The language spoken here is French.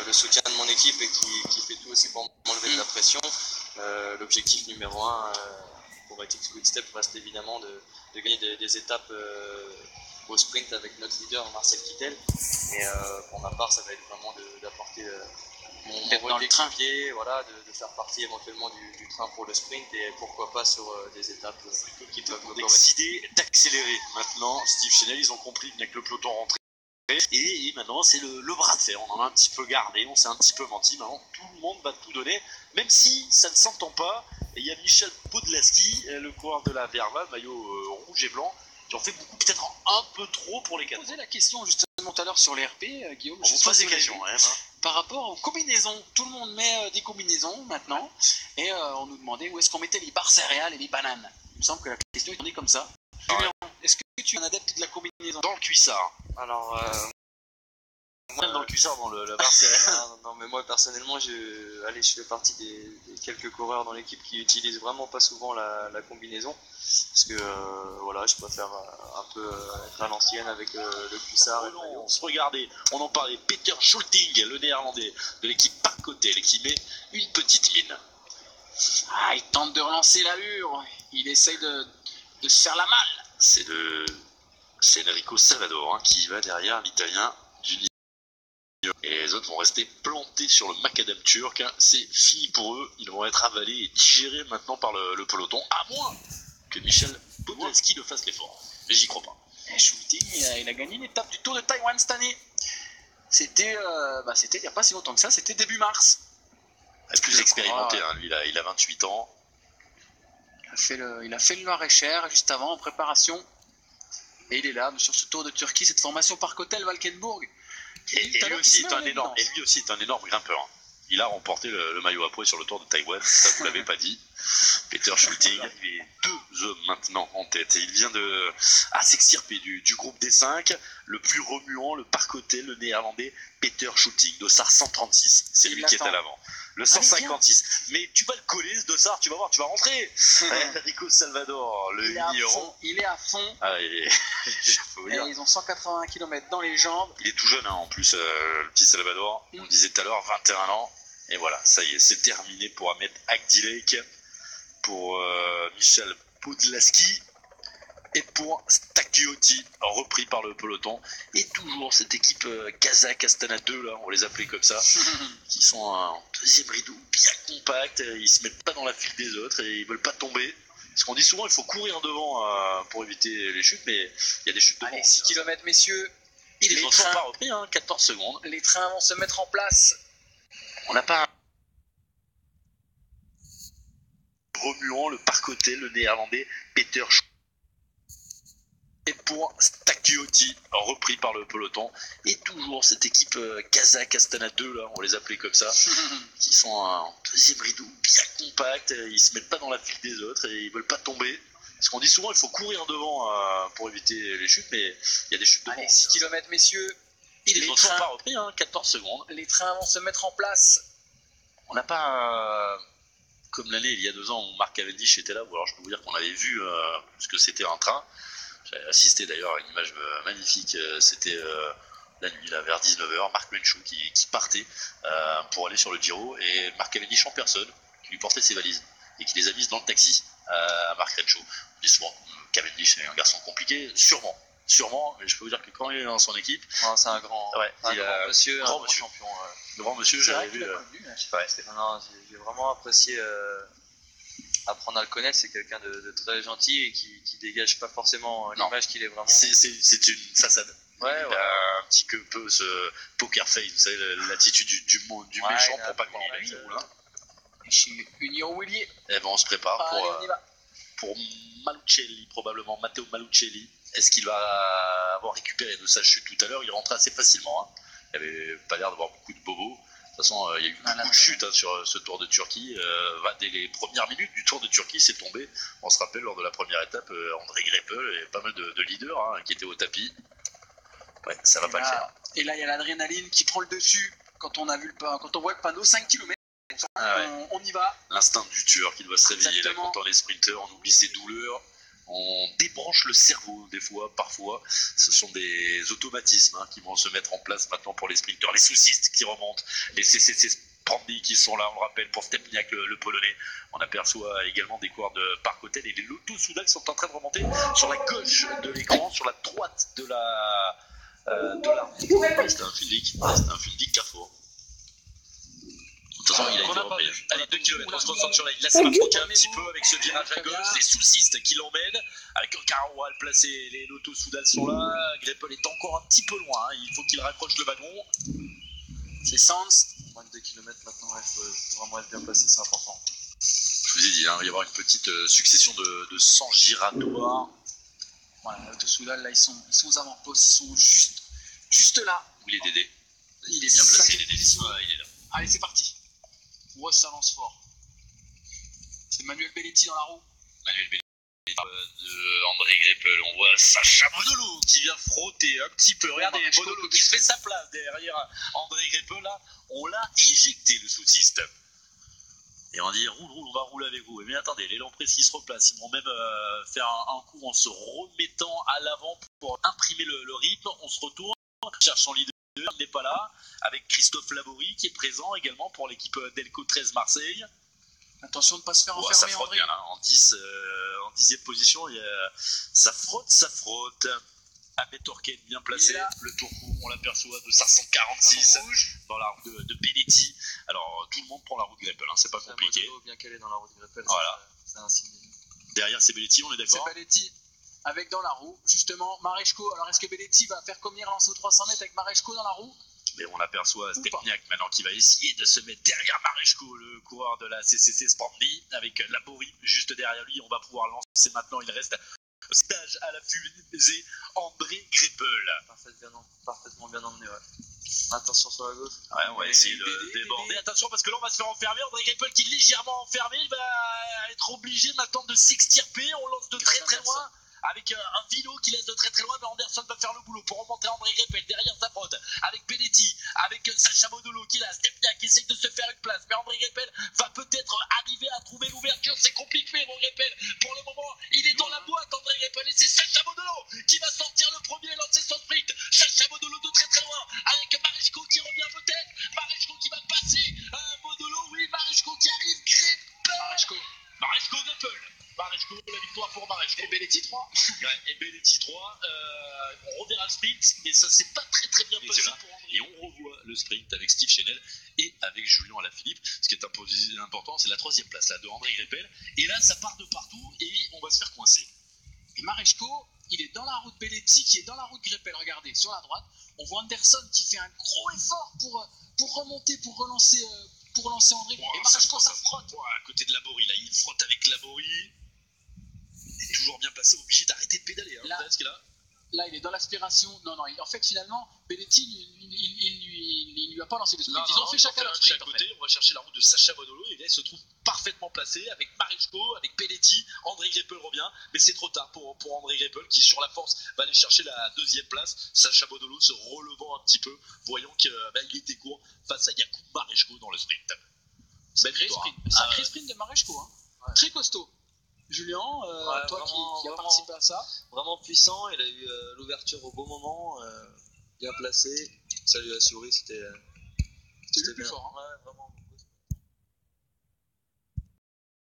le soutien de mon équipe et qui fait tout aussi pour m'enlever de la pression. L'objectif numéro 1 pour Ethics Quick-Step reste évidemment de gagner des étapes au sprint avec notre leader Marcel Kittel. Et pour ma part, ça va être vraiment d'apporter mon rôle d'équipier, voilà, de faire partie éventuellement du train pour le sprint et pourquoi pas sur des étapes qui peuvent me décider d'accélérer maintenant. Steve Chenel, ils ont compris que le peloton rentrait. Et maintenant, c'est le bras de fer. On en a un petit peu gardé, on s'est un petit peu menti. Maintenant, tout le monde va tout donner, même si ça ne s'entend pas. Et il y a Michel Podlaski, le coureur de la Verva, maillot rouge et blanc, qui en fait beaucoup, peut-être un peu trop pour les quatre. Posé la question justement tout à l'heure sur les RP, Guillaume. On vous pose des questions, hein. Par rapport aux combinaisons, tout le monde met des combinaisons maintenant, et on nous demandait où est-ce qu'on mettait les barres céréales et les bananes. Il me semble que la question est tournée comme ça. Julien, est-ce que tu es un adepte de la combinaison? Dans le cuissard. Alors, même dans le cuissard, dans la barre céréale. Non, mais moi personnellement, je fais partie des quelques coureurs dans l'équipe qui utilisent vraiment pas souvent la combinaison. Parce que voilà, je préfère un peu être à l'ancienne avec le cuissard. On se regardait, on en parlait. Peter Schulting, le néerlandais de l'équipe par côté, qui met une petite mine. Ah, il tente de relancer l'allure. Il essaye de se faire la malle. C'est Enrico Salvador qui va derrière l'italien du Niger. Et les autres vont rester plantés sur le macadam turc. C'est fini pour eux. Ils vont être avalés et digérés maintenant par le peloton. À moins que Michel Podlaski le fasse l'effort. Mais j'y crois pas. Et Schulting, il a gagné une étape du Tour de Taïwan cette année. C'était il n'y a pas si longtemps que ça. C'était début mars. Le plus expérimenté. Lui, il a 28 ans. Il a fait le Loir-et-Cher juste avant en préparation. Et il est là sur ce Tour de Turquie, cette formation par Cotel Valkenburg. Et lui aussi est un énorme grimpeur. Il a remporté le maillot à poids sur le Tour de Taïwan, ça vous l'avez pas dit. Peter Schulting, il est 2 hommes maintenant en tête. Et il vient à s'extirper du groupe des 5, le plus remuant, le parcoté, le néerlandais, Peter Schulting, Dossard 136. C'est lui qui est à l'avant. Le 156. Mais tu vas le coller, ce Dossard, tu vas voir, tu vas rentrer. Enrico Salvador, le vigneron. Il est à fond. Ah, faut dire. Et ils ont 180 km dans les jambes. Il est tout jeune, en plus, le petit Salvador. On le disait tout à l'heure, 21 ans. Et voilà, ça y est, c'est terminé pour Ahmed Agdilek, pour Michel Podlaski et pour Stakiotti, repris par le peloton. Et toujours cette équipe Kazakh Astana 2, là, on les appelait comme ça, qui sont en deuxième rideau, bien compact, ils se mettent pas dans la file des autres et ils veulent pas tomber. Parce qu'on dit souvent il faut courir devant pour éviter les chutes, mais il y a des chutes devant. Allez, 6 km messieurs. Ils les ont toujours pas repris, 14 secondes. Les trains vont se mettre en place. On n'a pas remuant, le parcoté, le néerlandais, Peter et pour Stakiotti, repris par le peloton. Et toujours cette équipe Kazakh Astana 2, là, on les appelait comme ça, qui sont en deuxième rideau, bien compact, ils se mettent pas dans la file des autres et ils veulent pas tomber. Parce qu'on dit souvent il faut courir devant pour éviter les chutes, mais il y a des chutes devant. Allez, 6 km messieurs. Ils les ont toujours pas repris, 14 secondes. Les trains vont se mettre en place. On n'a pas, comme l'année il y a 2 ans où Mark Cavendish était là, ou alors je peux vous dire qu'on avait vu ce que c'était un train. J'avais assisté d'ailleurs à une image magnifique, c'était la nuit là, vers 19h, Marc Menchou qui partait pour aller sur le Giro, et Mark Cavendish en personne, qui lui portait ses valises, et qui les a mises dans le taxi à Mark Menchou. On dit souvent Cavendish est un garçon compliqué, sûrement, mais je peux vous dire que quand il est dans son équipe, c'est un grand, grand monsieur, un grand champion. Grand monsieur, j'avais vu. J'ai vraiment apprécié apprendre à le connaître. C'est quelqu'un de très gentil et qui dégage pas forcément l'image qu'il est vraiment. C'est une façade. Ouais. Un petit peu ce poker face, vous savez, l'attitude du méchant pour pas qu'on y roule. Chez Union Willier. Et on se prépare pour Malucelli, probablement Matteo Malucelli. Est-ce qu'il va avoir récupéré de sa chute tout à l'heure? Il rentrait assez facilement. Il n'avait pas l'air d'avoir beaucoup de bobos. De toute façon, il y a eu beaucoup de chutes sur ce Tour de Turquie. Dès les premières minutes du Tour de Turquie, c'est tombé. On se rappelle, lors de la première étape, André Greipel et pas mal de leaders qui étaient au tapis. Ouais, ça va pas le faire. Et là, il y a l'adrénaline qui prend le dessus. Quand on voit le panneau 5 km, on y va. L'instinct du tueur qui doit se réveiller là, quand on est sprinter, on oublie ses douleurs. On débranche le cerveau des fois, parfois. Ce sont des automatismes qui vont se mettre en place maintenant pour les sprinters. Les saucistes qui remontent, les CCC Sprandi qui sont là, on le rappelle, pour Stepniak, le Polonais. On aperçoit également des coureurs de Park Hotel et les Lotto Soudal qui sont en train de remonter sur la gauche de l'écran, sur la droite de la... C'était un Fundic Carrefour. De toute façon, il a été repris. Allez, 2 km, on se concentre sur la ligne. Là, ça va troquer un petit peu avec ce virage à gauche. Les saucistes qui l'emmènent. Avec un Caroual placé, les Lotto Soudal sont là. Greppel est encore un petit peu loin. Il faut qu'il raccroche le wagon. C'est Sanz. Moins de 2 km maintenant, il faut vraiment être bien placé, c'est important. Je vous ai dit, il va y avoir une petite succession de 100 giratoires. Voilà, Lotto Soudal, là, ils sont aux avant-postes. Ils sont juste là. Où il est Dédé. Il est bien placé, Dédé. Ouais, il est là. Allez, c'est parti. Ouais, ça lance fort. C'est Manuel Belletti dans la roue. Manuel Belletti de André Greppel. On voit Sacha Bodolo qui vient frotter un petit peu. Regardez, Bodolo qui se fait sa place derrière André Greppel. Là, on l'a éjecté, le soutiste. Et on dit roule, on va rouler avec vous. Mais attendez, l'élan précis se replace. Ils vont même faire un coup en se remettant à l'avant pour imprimer le rythme. On se retourne, cherche son leader. Il n'est pas là, avec Christophe Laborie qui est présent également pour l'équipe Delco 13 Marseille. Attention de ne pas se faire enfermer, ça frotte André. bien là, en 10e position, ça frotte. Ahmed Torken bien placé, le Tourcou, on l'aperçoit de 546 dans la roue de Belletti. Alors tout le monde prend la roue de Greppel, c'est pas compliqué. Modelo bien calé dans la roue de Greppel, voilà. C'est un signe. Derrière c'est Belletti, on est d'accord. C'est Belletti. Avec dans la roue, justement, Maresco. Alors, est-ce que Belletti va faire comme hier lancé aux 300 mètres avec Maresco dans la roue? Mais on aperçoit Stepniak maintenant qui va essayer de se mettre derrière Maresco, le coureur de la CCC Sprandi, avec Laborie juste derrière lui. On va pouvoir lancer maintenant. Il reste stage à la fusée André Greppel. Parfaitement bien emmené, ouais. Attention sur la gauche. Ouais, on va essayer de déborder. Attention parce que là on va se faire enfermer. André Greppel qui est légèrement enfermé. Il va être obligé maintenant de s'extirper. On lance de très très loin. Avec un Vino qui laisse de très très loin, mais Anderson va faire le boulot pour remonter André Greppel. Derrière sa frotte, avec Belletti, avec Sacha Modolo qui est là, Stepniak qui essaie de se faire une place, mais André Greppel va peut-être arriver à trouver l'ouverture. C'est compliqué, André Greppel. Pour le moment, il est dans la boîte, André Greppel, et c'est Sacha Modolo qui va sortir le premier et lancer son sprint. Sacha Modolo de très très loin, avec Maresco qui revient peut-être, Maresco qui va passer, Modolo, oui, Maresco qui arrive, Greppel. Maresco Greppel. Maresco, la victoire pour Maresco. Et Belletti 3. Ouais, et Belletti 3. On reverra le sprint, mais ça s'est pas très très bien passé pour André. Et on revoit le sprint avec Steve Chenel et avec Julien Alaphilippe. Ce qui est important, c'est la 3e place là, de André Greppel. Et là, ça part de partout et on va se faire coincer. Et Maresco, il est dans la route Belletti, qui est dans la route Greppel. Regardez, sur la droite, on voit Anderson qui fait un gros effort pour remonter, pour relancer André. Et Maresco, ça frotte. À côté de Laborie, là, il frotte avec Laborie. Il est toujours bien placé, obligé d'arrêter de pédaler. Là, il est dans l'aspiration. Non, en fait, finalement, Belletti, il lui a pas lancé le sprint. Ils ont fait chacun leur sprint. On va chercher la route de Sacha Modolo et là, il se trouve parfaitement placé avec Maresco, avec Belletti. André Greppel revient, mais c'est trop tard pour André Greppel qui, sur la force, va aller chercher la 2e place. Sacha Modolo se relevant un petit peu, voyant qu'il était court face à Jakub Maresco dans le sprint. Sacré sprint de Maresco. Ouais. Très costaud. Julien, toi qui as participé à ça. Vraiment puissant, il a eu l'ouverture au bon moment, bien placé. Ça lui a souri, c'était le plus bien. fort. Ouais, vraiment.